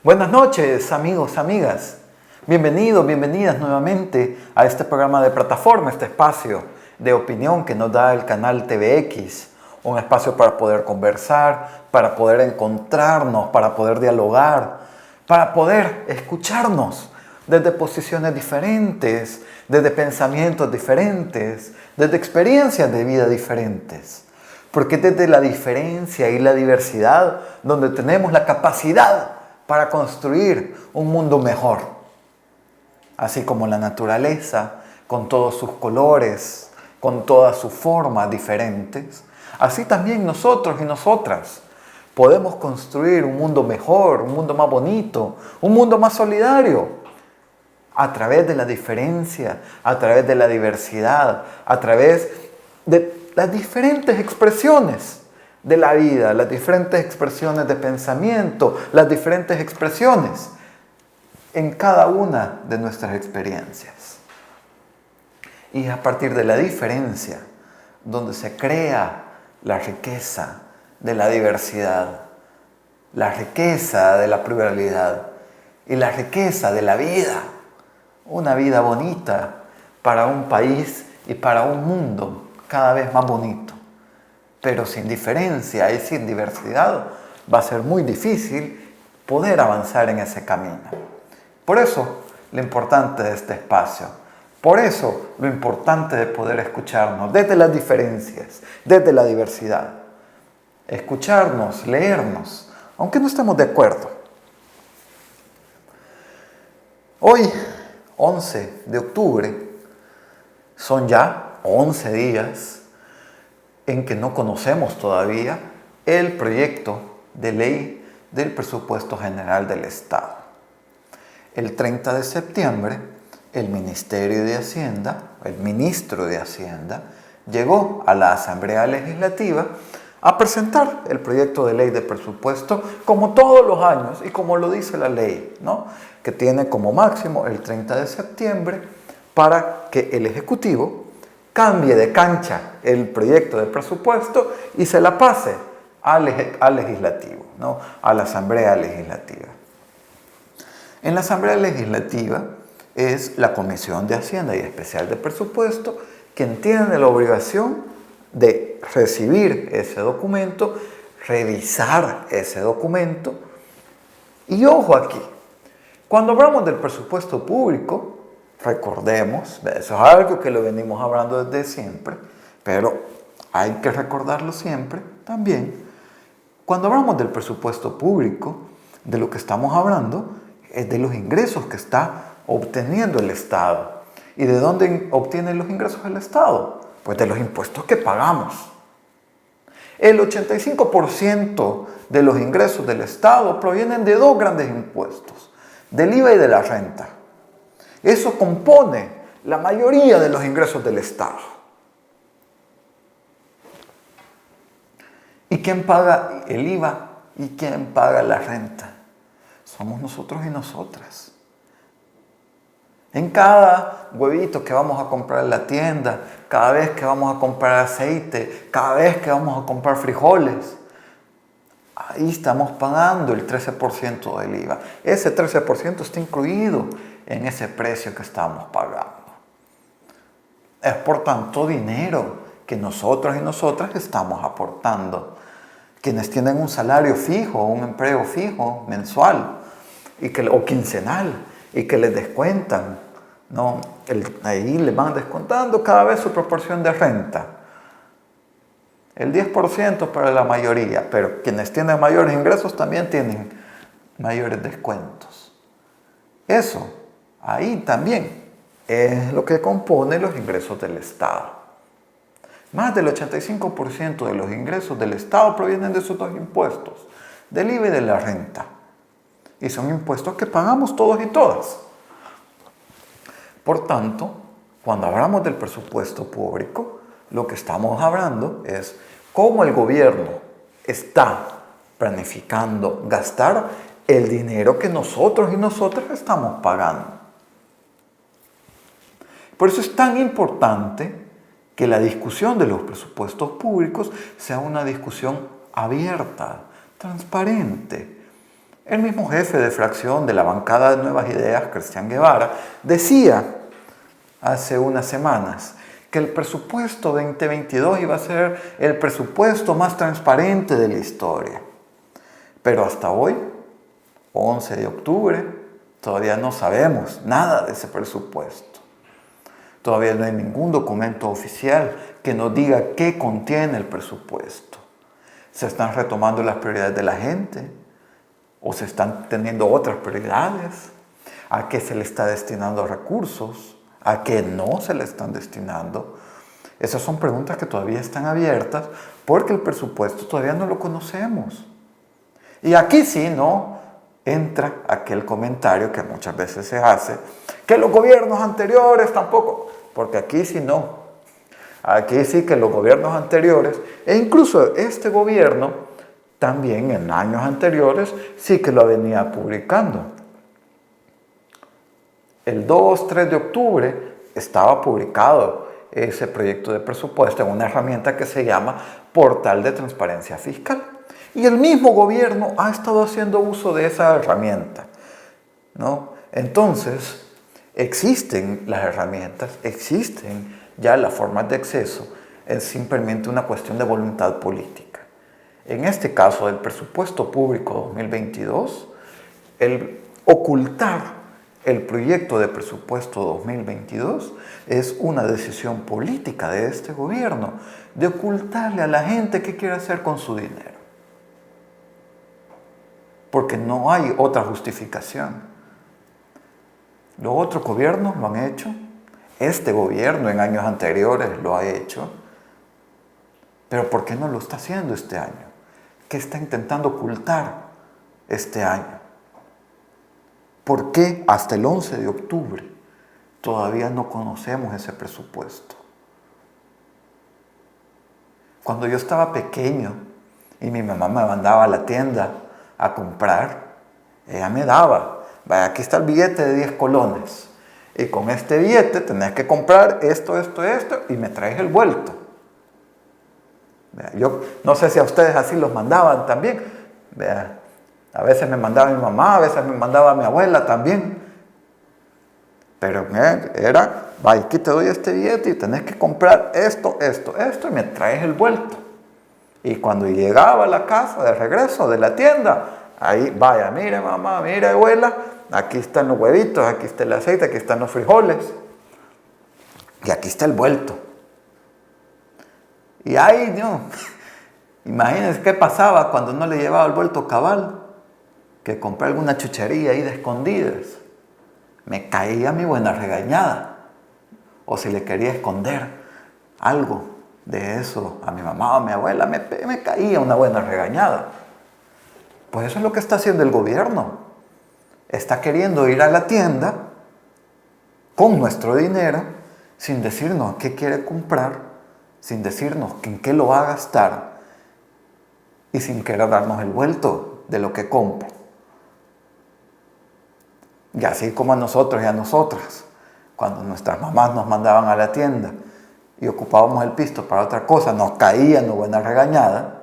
Buenas noches, amigos, amigas. Bienvenidos, bienvenidas nuevamente a este programa de plataforma, este espacio de opinión que nos da el canal TVX. Un espacio para poder conversar, para poder encontrarnos, para poder dialogar, para poder escucharnos desde posiciones diferentes, desde pensamientos diferentes, desde experiencias de vida diferentes. Porque es desde la diferencia y la diversidad donde tenemos la capacidad para construir un mundo mejor. Así como la naturaleza, con todos sus colores, con todas sus formas diferentes, así también nosotros y nosotras podemos construir un mundo mejor, un mundo más bonito, un mundo más solidario, a través de la diferencia, a través de la diversidad, a través de las diferentes expresiones de la vida, las diferentes expresiones de pensamiento, las diferentes expresiones en cada una de nuestras experiencias. Y es a partir de la diferencia donde se crea la riqueza de la diversidad, la riqueza de la pluralidad y la riqueza de la vida. Una vida bonita para un país y para un mundo cada vez más bonito. Pero sin diferencia y sin diversidad va a ser muy difícil poder avanzar en ese camino. Por eso lo importante de este espacio, por eso lo importante de poder escucharnos desde las diferencias, desde la diversidad. Escucharnos, leernos, aunque no estemos de acuerdo. Hoy, 11 de octubre, son ya 11 días en que no conocemos todavía el proyecto de ley del presupuesto general del Estado. El 30 de septiembre, el Ministerio de Hacienda, el ministro de Hacienda, llegó a la Asamblea Legislativa a presentar el proyecto de ley de presupuesto como todos los años y como lo dice la ley, ¿no? Que tiene como máximo el 30 de septiembre para que el Ejecutivo cambie de cancha el proyecto de presupuesto y se la pase al legislativo, ¿no? A la Asamblea Legislativa. En la Asamblea Legislativa es la Comisión de Hacienda y Especial de Presupuesto quien tiene la obligación de recibir ese documento, revisar ese documento. Y ojo aquí, cuando hablamos del presupuesto público, recordemos, eso es algo que lo venimos hablando desde siempre, pero hay que recordarlo siempre también. Cuando hablamos del presupuesto público, de lo que estamos hablando es de los ingresos que está obteniendo el Estado. ¿Y de dónde obtiene los ingresos el Estado? Pues de los impuestos que pagamos. El 85% de los ingresos del Estado provienen de dos grandes impuestos, del IVA y de la renta. Eso compone la mayoría de los ingresos del Estado. ¿Y quién paga el IVA y quién paga la renta? Somos nosotros y nosotras. En cada huevito que vamos a comprar en la tienda, cada vez que vamos a comprar aceite, cada vez que vamos a comprar frijoles, ahí estamos pagando el 13% del IVA. Ese 13% está incluido en ese precio que estamos pagando. Es por tanto dinero que nosotros y nosotras estamos aportando. Quienes tienen un salario fijo, un empleo fijo, mensual o quincenal, y que les descuentan, ¿no? Ahí les van descontando cada vez su proporción de renta. El 10% para la mayoría, pero quienes tienen mayores ingresos también tienen mayores descuentos. Eso, ahí también es lo que compone los ingresos del Estado. Más del 85% de los ingresos del Estado provienen de esos dos impuestos, del IVA y de la renta. Y son impuestos que pagamos todos y todas. Por tanto, cuando hablamos del presupuesto público, lo que estamos hablando es cómo el gobierno está planificando gastar el dinero que nosotros y nosotras estamos pagando. Por eso es tan importante que la discusión de los presupuestos públicos sea una discusión abierta, transparente, El mismo jefe de fracción de la bancada de Nuevas Ideas, Cristian Guevara, decía hace unas semanas que el presupuesto 2022 iba a ser el presupuesto más transparente de la historia. Pero hasta hoy, 11 de octubre, todavía no sabemos nada de ese presupuesto. Todavía no hay ningún documento oficial que nos diga qué contiene el presupuesto. ¿Se están retomando las prioridades de la gente? ¿O se están teniendo otras prioridades? ¿A qué se le está destinando recursos? ¿A qué no se le están destinando? Esas son preguntas que todavía están abiertas porque el presupuesto todavía no lo conocemos. Y aquí sí, ¿no? Entra aquel comentario que muchas veces se hace, que los gobiernos anteriores tampoco, porque aquí sí no. Aquí sí que los gobiernos anteriores, e incluso este gobierno, también en años anteriores, sí que lo venía publicando. El 2-3 de octubre estaba publicado ese proyecto de presupuesto en una herramienta que se llama Portal de Transparencia Fiscal. Y el mismo gobierno ha estado haciendo uso de esa herramienta, ¿no? Entonces, existen las herramientas, existen ya las formas de acceso, es simplemente una cuestión de voluntad política. En este caso del presupuesto público 2022, el ocultar el proyecto de presupuesto 2022 es una decisión política de este gobierno de ocultarle a la gente qué quiere hacer con su dinero. Porque no hay otra justificación. Los otros gobiernos lo han hecho, este gobierno en años anteriores lo ha hecho, pero ¿por qué no lo está haciendo este año? ¿Qué está intentando ocultar este año? ¿Por qué hasta el 11 de octubre todavía no conocemos ese presupuesto? Cuando yo estaba pequeño y mi mamá me mandaba a la tienda a comprar, ella me daba, vaya, aquí está el billete de 10 colones y con este billete tenés que comprar esto y me traes el vuelto. Yo no sé si a ustedes así los mandaban también. A veces me mandaba mi mamá, a veces me mandaba mi abuela también. Pero era, vaya, aquí te doy este billete y tenés que comprar esto y me traes el vuelto. Y cuando llegaba a la casa de regreso de la tienda, ahí, vaya, mire mamá, mire abuela, aquí están los huevitos, aquí está el aceite, aquí están los frijoles. Y aquí está el vuelto. Y ahí, Dios, imagínense qué pasaba cuando no le llevaba el vuelto cabal, que compré alguna chuchería ahí de escondidas. Me caía mi buena regañada. O si le quería esconder algo de eso a mi mamá o a mi abuela, me caía una buena regañada. Pues eso es lo que está haciendo el gobierno. Está queriendo ir a la tienda con nuestro dinero sin decirnos qué quiere comprar, sin decirnos en qué lo va a gastar y sin querer darnos el vuelto de lo que compra. Y así como a nosotros y a nosotras, cuando nuestras mamás nos mandaban a la tienda y ocupábamos el pisto para otra cosa, nos caía una buena regañada,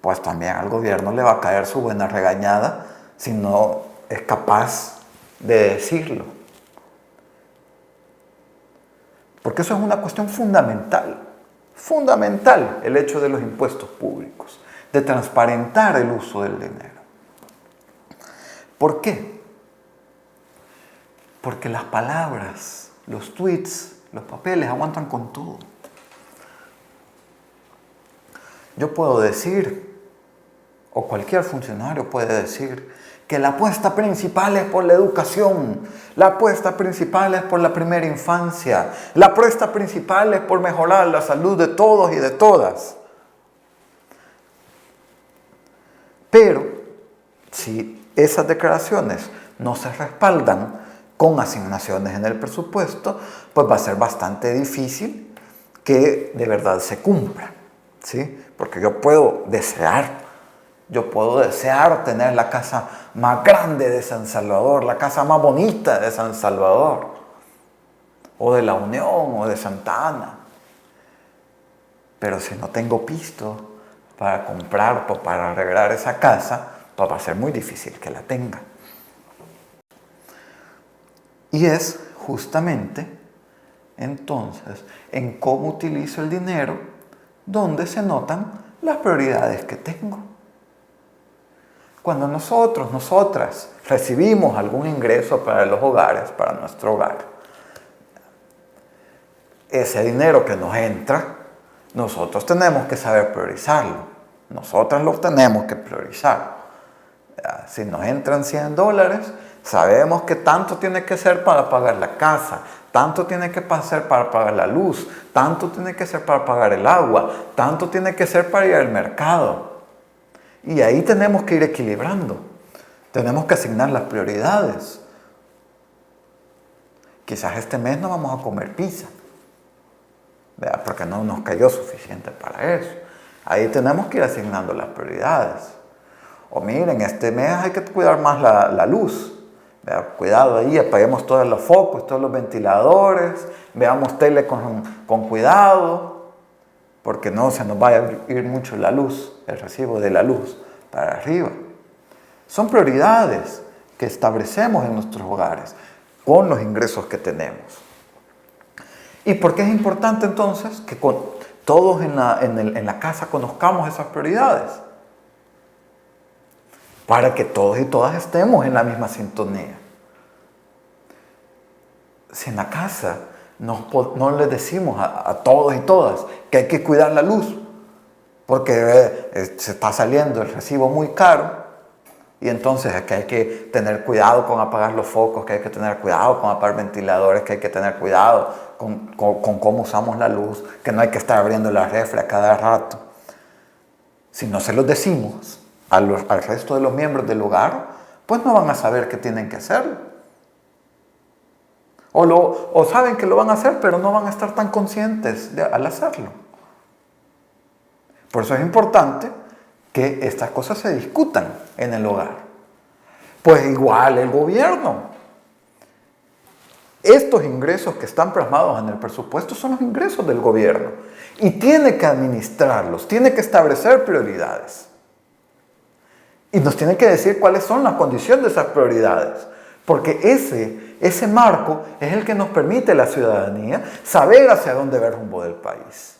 pues también al gobierno le va a caer su buena regañada si no es capaz de decirlo. Porque eso es una cuestión fundamental el hecho de los impuestos públicos, de transparentar el uso del dinero. ¿Por qué? Porque las palabras, los tweets, los papeles aguantan con todo. Yo puedo decir, o cualquier funcionario puede decir, que la apuesta principal es por la educación, la apuesta principal es por la primera infancia, la apuesta principal es por mejorar la salud de todos y de todas. Pero si esas declaraciones no se respaldan con asignaciones en el presupuesto, pues va a ser bastante difícil que de verdad se cumpla, ¿sí? Porque yo puedo desear tener la casa más grande de San Salvador, la casa más bonita de San Salvador, o de La Unión, o de Santa Ana. Pero si no tengo pisto para comprar o para arreglar esa casa, pues va a ser muy difícil que la tenga. Y es justamente entonces en cómo utilizo el dinero donde se notan las prioridades que tengo. Cuando nosotras recibimos algún ingreso para los hogares, para nuestro hogar, ese dinero que nos entra, nosotros tenemos que saber priorizarlo. Nosotras lo tenemos que priorizar. Si nos entran $100, sabemos que tanto tiene que ser para pagar la casa, tanto tiene que ser para pagar la luz, tanto tiene que ser para pagar el agua, tanto tiene que ser para ir al mercado. Y ahí tenemos que ir equilibrando. Tenemos que asignar las prioridades. Quizás este mes no vamos a comer pizza, ¿verdad? Porque no nos cayó suficiente para eso. Ahí tenemos que ir asignando las prioridades. O miren, este mes hay que cuidar más la luz. ¿Verdad? Cuidado ahí, apaguemos todos los focos, todos los ventiladores, veamos tele con cuidado, porque no se nos vaya a ir mucho la luz, el recibo de la luz para arriba. Son prioridades que establecemos en nuestros hogares con los ingresos que tenemos. ¿Y por qué es importante entonces que todos en la casa conozcamos esas prioridades? Para que todos y todas estemos en la misma sintonía. Si en la casa no le decimos a todos y todas que hay que cuidar la luz, porque se está saliendo el recibo muy caro, y entonces es que hay que tener cuidado con apagar los focos, que hay que tener cuidado con apagar ventiladores, que hay que tener cuidado con cómo usamos la luz, que no hay que estar abriendo la refri a cada rato. Si no se los decimos al resto de los miembros del hogar, pues no van a saber qué tienen que hacer. O saben que lo van a hacer, pero no van a estar tan conscientes al hacerlo. Por eso es importante que estas cosas se discutan en el hogar. Pues igual el gobierno. Estos ingresos que están plasmados en el presupuesto son los ingresos del gobierno. Y tiene que administrarlos, tiene que establecer prioridades. Y nos tiene que decir cuáles son las condiciones de esas prioridades. Porque ese marco es el que nos permite a la ciudadanía saber hacia dónde va el rumbo del país.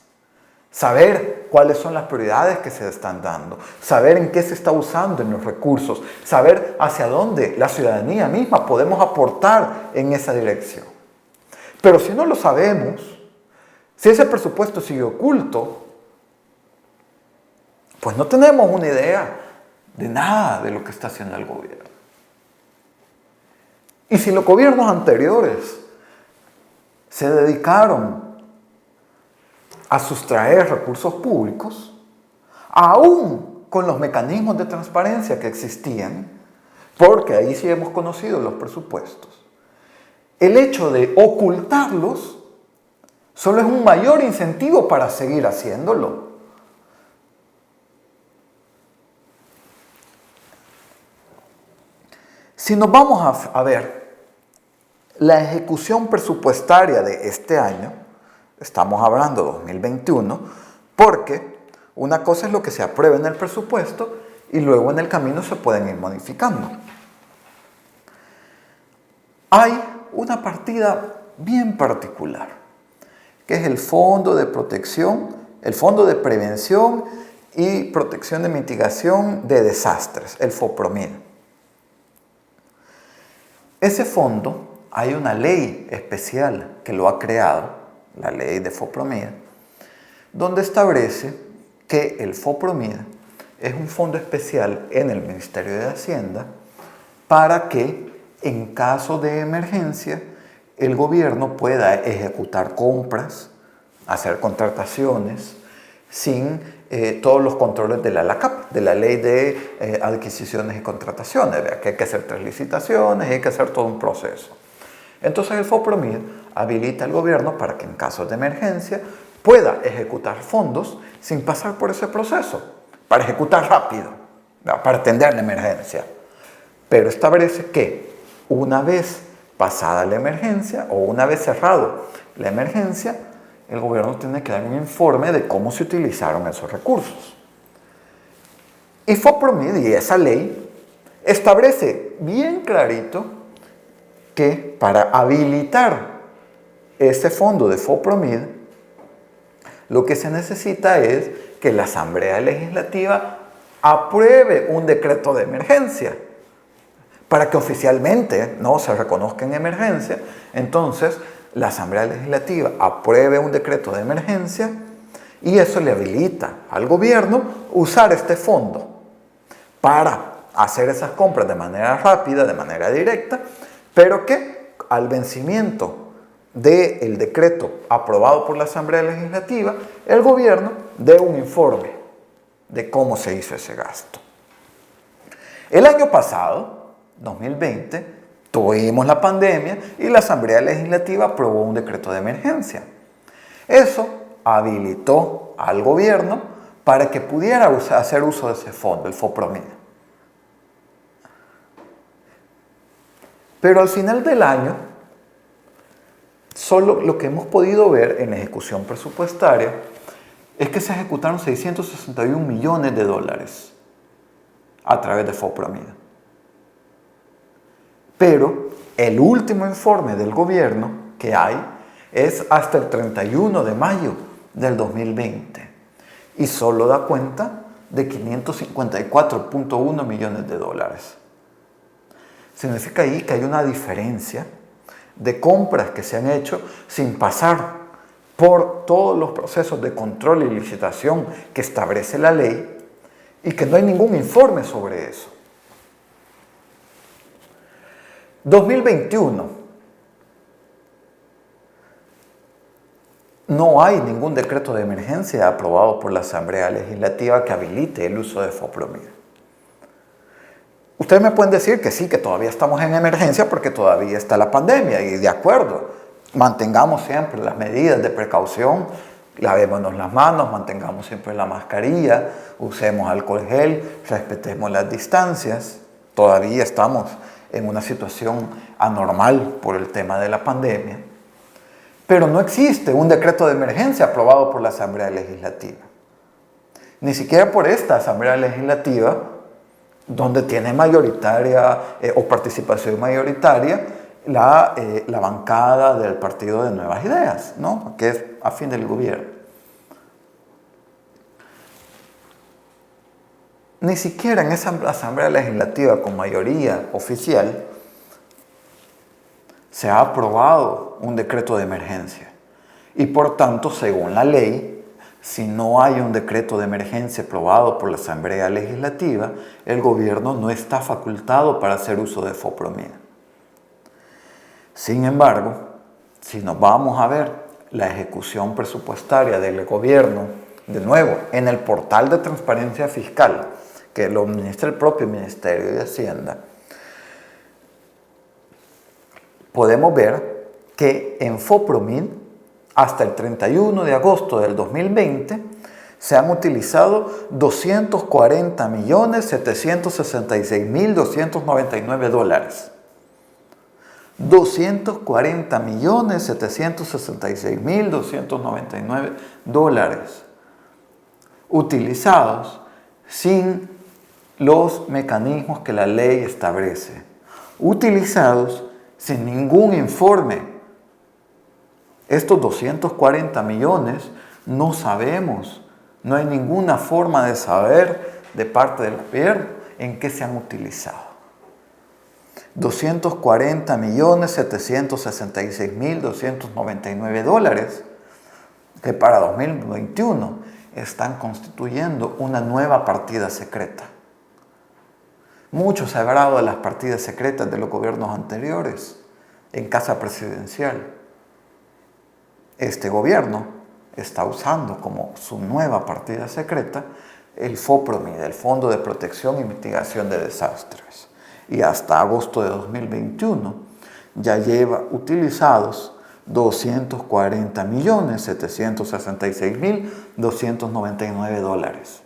Saber cuáles son las prioridades que se están dando. Saber en qué se está usando en los recursos. Saber hacia dónde la ciudadanía misma podemos aportar en esa dirección. Pero si no lo sabemos, si ese presupuesto sigue oculto, pues no tenemos una idea de nada de lo que está haciendo el gobierno. Y si los gobiernos anteriores se dedicaron a sustraer recursos públicos, aún con los mecanismos de transparencia que existían, porque ahí sí hemos conocido los presupuestos, el hecho de ocultarlos solo es un mayor incentivo para seguir haciéndolo. Si nos vamos a ver la ejecución presupuestaria de este año, estamos hablando de 2021, porque una cosa es lo que se aprueba en el presupuesto y luego en el camino se pueden ir modificando. Hay una partida bien particular, que es el Fondo de Protección, el Fondo de Prevención y Protección de Mitigación de Desastres, el FOPROMID. Ese fondo, hay una ley especial que lo ha creado, la ley de FOPROMID, donde establece que el FOPROMID es un fondo especial en el Ministerio de Hacienda para que en caso de emergencia el gobierno pueda ejecutar compras, hacer contrataciones sin todos los controles de la LACAP, de la Ley de Adquisiciones y Contrataciones, ¿verdad? Que hay que hacer 3 licitaciones y hay que hacer todo un proceso. Entonces el FOPROMID habilita al gobierno para que en casos de emergencia pueda ejecutar fondos sin pasar por ese proceso, para ejecutar rápido, ¿verdad? Para atender la emergencia. Pero establece que una vez pasada la emergencia o una vez cerrado la emergencia, el gobierno tiene que dar un informe de cómo se utilizaron esos recursos. Y FOPROMID y esa ley establece bien clarito que para habilitar ese fondo de FOPROMID, lo que se necesita es que la Asamblea Legislativa apruebe un decreto de emergencia para que oficialmente no se reconozca en emergencia. Entonces, la Asamblea Legislativa apruebe un decreto de emergencia y eso le habilita al gobierno usar este fondo para hacer esas compras de manera rápida, de manera directa, pero que al vencimiento del decreto aprobado por la Asamblea Legislativa, el gobierno dé un informe de cómo se hizo ese gasto. El año pasado, 2020, tuvimos la pandemia y la Asamblea Legislativa aprobó un decreto de emergencia. Eso habilitó al gobierno para que pudiera hacer uso de ese fondo, el FOPROMID. Pero al final del año, solo lo que hemos podido ver en la ejecución presupuestaria es que se ejecutaron 661 millones de dólares a través de FOPROMID. Pero el último informe del gobierno que hay es hasta el 31 de mayo del 2020 y solo da cuenta de 554.1 millones de dólares. Significa ahí que hay una diferencia de compras que se han hecho sin pasar por todos los procesos de control y licitación que establece la ley y que no hay ningún informe sobre eso. 2021. No hay ningún decreto de emergencia aprobado por la Asamblea Legislativa que habilite el uso de FOPROMID. Ustedes me pueden decir que sí, que todavía estamos en emergencia porque todavía está la pandemia, y de acuerdo, mantengamos siempre las medidas de precaución, lavémonos las manos, mantengamos siempre la mascarilla, usemos alcohol gel, respetemos las distancias. Todavía estamos en una situación anormal por el tema de la pandemia, pero no existe un decreto de emergencia aprobado por la Asamblea Legislativa. Ni siquiera por esta Asamblea Legislativa, donde tiene mayoritaria o participación mayoritaria la bancada del Partido de Nuevas Ideas, ¿no?, que es afín del gobierno. Ni siquiera en esa Asamblea Legislativa con mayoría oficial se ha aprobado un decreto de emergencia. Y por tanto, según la ley, si no hay un decreto de emergencia aprobado por la Asamblea Legislativa, el gobierno no está facultado para hacer uso de FOPROMID. Sin embargo, si nos vamos a ver la ejecución presupuestaria del gobierno, de nuevo, en el portal de transparencia fiscal, que lo administra el propio Ministerio de Hacienda, podemos ver que en FOPROMID, hasta el 31 de agosto del 2020, se han utilizado 240.766.299 dólares. 240.766.299 dólares utilizados sin los mecanismos que la ley establece, utilizados sin ningún informe. Estos 240 millones no sabemos, no hay ninguna forma de saber de parte del gobierno en qué se han utilizado. 240.766.299 dólares que para 2021 están constituyendo una nueva partida secreta. Mucho se ha hablado de las partidas secretas de los gobiernos anteriores en Casa Presidencial. Este gobierno está usando como su nueva partida secreta el FOPROMID, el Fondo de Protección y Mitigación de Desastres. Y hasta agosto de 2021 ya lleva utilizados 240.766.299 dólares.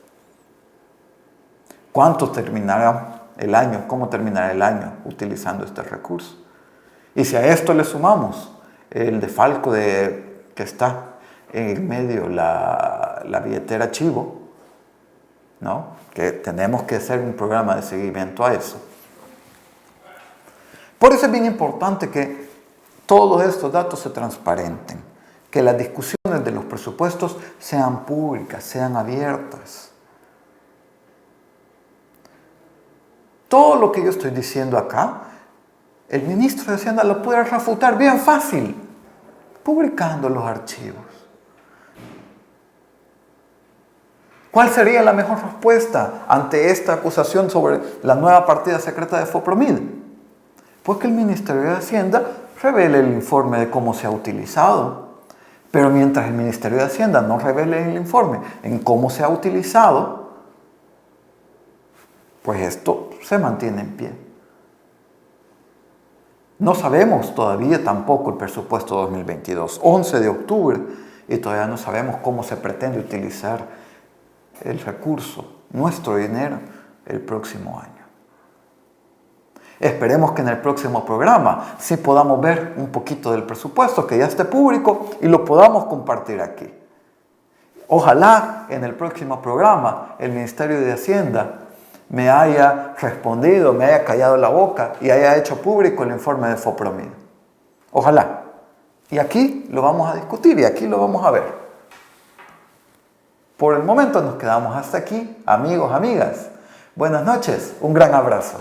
¿Cuánto terminará el año? ¿Cómo terminará el año utilizando este recurso? Y si a esto le sumamos el desfalco que está en medio, la billetera Chivo, ¿no?, que tenemos que hacer un programa de seguimiento a eso, Por eso es bien importante que todos estos datos se transparenten, que las discusiones de los presupuestos sean públicas, sean abiertas. Todo lo que yo estoy diciendo acá, el ministro de Hacienda lo puede refutar bien fácil, publicando los archivos. ¿Cuál sería la mejor respuesta ante esta acusación sobre la nueva partida secreta de FOPROMID? Pues que el Ministerio de Hacienda revele el informe de cómo se ha utilizado. Pero mientras el Ministerio de Hacienda no revele el informe en cómo se ha utilizado, pues esto se mantiene en pie. No sabemos todavía tampoco el presupuesto 2022, 11 de octubre, y todavía no sabemos cómo se pretende utilizar el recurso, nuestro dinero, el próximo año. Esperemos que en el próximo programa sí podamos ver un poquito del presupuesto, que ya esté público y lo podamos compartir aquí. Ojalá en el próximo programa el Ministerio de Hacienda me haya respondido, me haya callado la boca y haya hecho público el informe de FOPROMID. Ojalá. Y aquí lo vamos a discutir y aquí lo vamos a ver. Por el momento nos quedamos hasta aquí, amigos, amigas. Buenas noches, un gran abrazo.